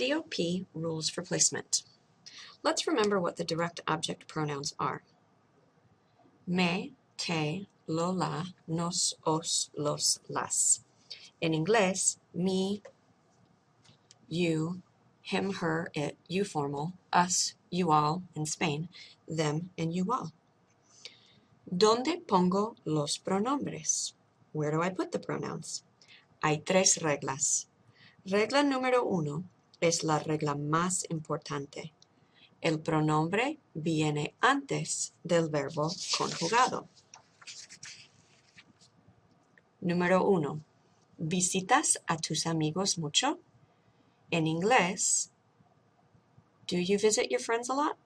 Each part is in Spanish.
DOP rules for placement. Let's remember what the direct object pronouns are. Me, te, lo, la, nos, os, los, las. In inglés, me, you, him, her, it, you formal, us, you all, in Spain, them, and you all. ¿Dónde pongo los pronombres? Where do I put the pronouns? Hay tres reglas. Regla número 1 es la regla más importante. El pronombre viene antes del verbo conjugado. Número 1. ¿Visitas a tus amigos mucho? En inglés, do you visit your friends a lot?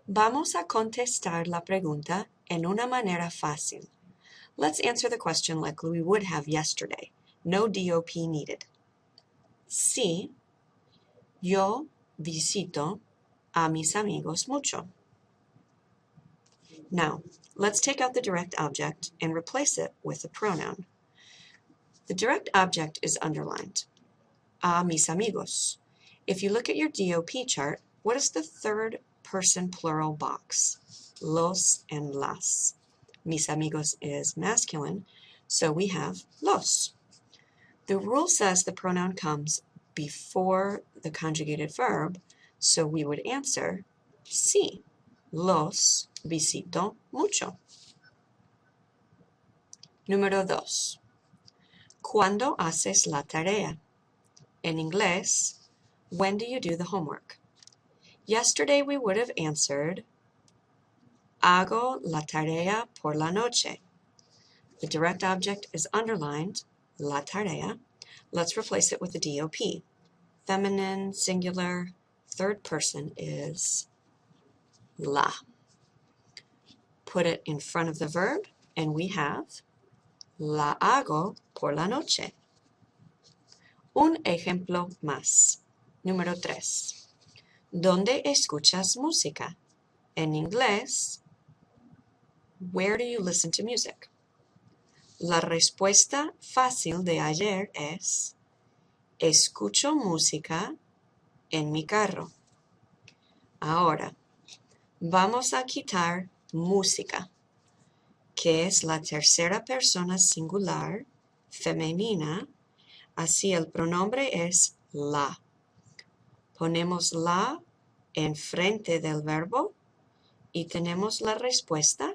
Vamos a contestar la pregunta en una manera fácil. Let's answer the question like we would have yesterday. No DOP needed. Sí, yo visito a mis amigos mucho. Now, let's take out the direct object and replace it with a pronoun. The direct object is underlined. A mis amigos. If you look at your DOP chart, what is the third person plural box? Los and las. Mis amigos is masculine, so we have los. The rule says the pronoun comes before the conjugated verb, so we would answer sí. Los visito mucho. Número 2. ¿Cuándo haces la tarea? En inglés, when do you do the homework? Yesterday we would have answered hago la tarea por la noche. The direct object is underlined, la tarea. Let's replace it with a DOP. Feminine, singular, third person is la. Put it in front of the verb, and we have la hago por la noche. Un ejemplo más. Número 3. ¿Dónde escuchas música? En inglés, where do you listen to music? La respuesta fácil de ayer es escucho música en mi carro. Ahora, vamos a quitar música, que es la tercera persona singular, femenina, así el pronombre es la. Ponemos la enfrente del verbo y tenemos la respuesta,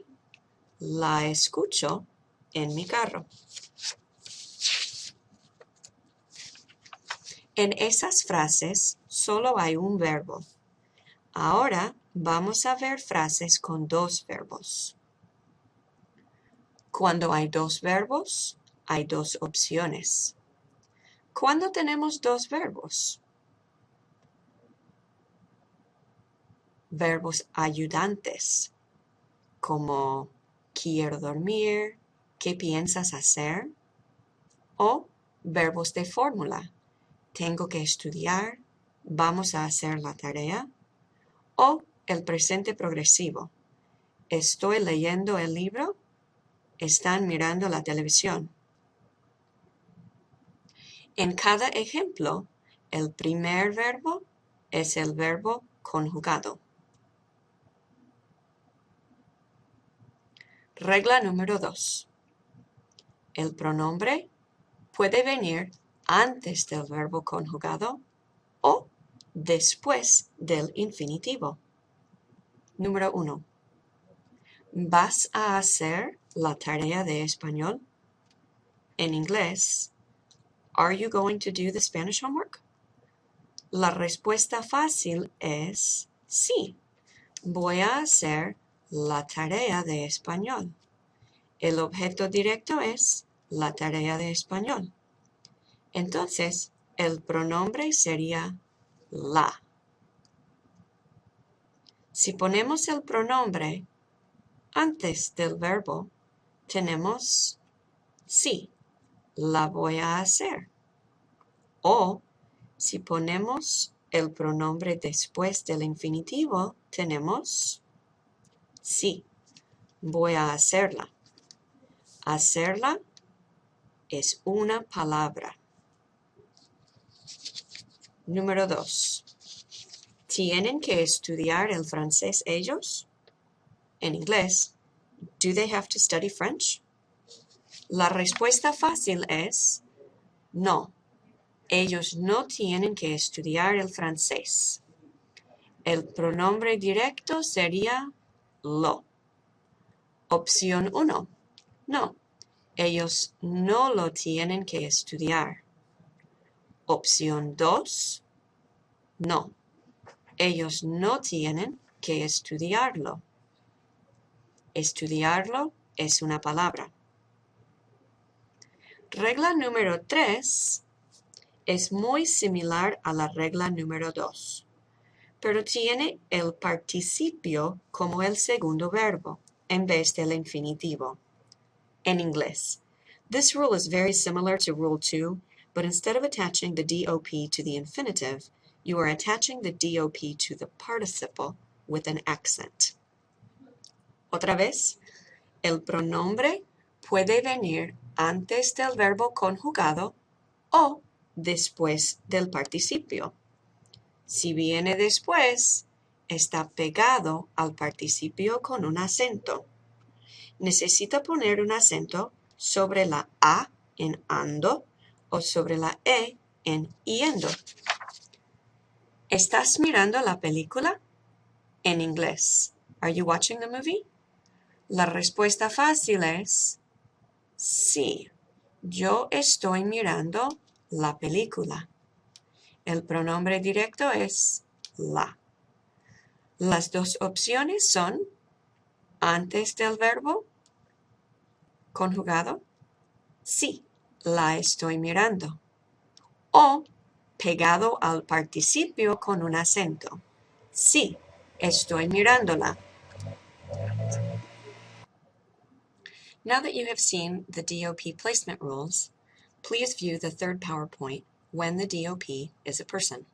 la escucho en mi carro. En esas frases solo hay un verbo. Ahora vamos a ver frases con dos verbos. Cuando hay dos verbos, hay dos opciones. ¿Cuándo tenemos dos verbos? Verbos ayudantes, como quiero dormir, ¿qué piensas hacer? O verbos de fórmula, tengo que estudiar, vamos a hacer la tarea. O el presente progresivo, estoy leyendo el libro, están mirando la televisión. En cada ejemplo, el primer verbo es el verbo conjugado. Regla número 2. El pronombre puede venir antes del verbo conjugado o después del infinitivo. Número 1. ¿Vas a hacer la tarea de español? En inglés, are you going to do the Spanish homework? La respuesta fácil es sí. Voy a hacer la tarea de español. El objeto directo es la tarea de español. Entonces, el pronombre sería la. Si ponemos el pronombre antes del verbo, tenemos sí, la voy a hacer. O si ponemos el pronombre después del infinitivo, tenemos sí, voy a hacerla. Hacerla es una palabra. Número 2. ¿Tienen que estudiar el francés ellos? En inglés, do they have to study French? La respuesta fácil es no. Ellos no tienen que estudiar el francés. El pronombre directo sería lo. Opción 1. No. Ellos no lo tienen que estudiar. Opción 2. No. Ellos no tienen que estudiarlo. Estudiarlo es una palabra. Regla número 3 es muy similar a la regla número 2, pero tiene el participio como el segundo verbo en vez del infinitivo. En inglés, this rule is very similar to Rule 2, but instead of attaching the DOP to the infinitive, you are attaching the DOP to the participle with an accent. Otra vez, el pronombre puede venir antes del verbo conjugado o después del participio. Si viene después, está pegado al participio con un acento. Necesita poner un acento sobre la A en ando o sobre la E en yendo. ¿Estás mirando la película? En inglés, are you watching the movie? La respuesta fácil es sí, yo estoy mirando la película. El pronombre directo es la. Las dos opciones son antes del verbo conjugado, sí, la estoy mirando, o pegado al participio con un acento, sí, estoy mirándola. Now that you have seen the DOP placement rules, please view the third PowerPoint when the DOP is a person.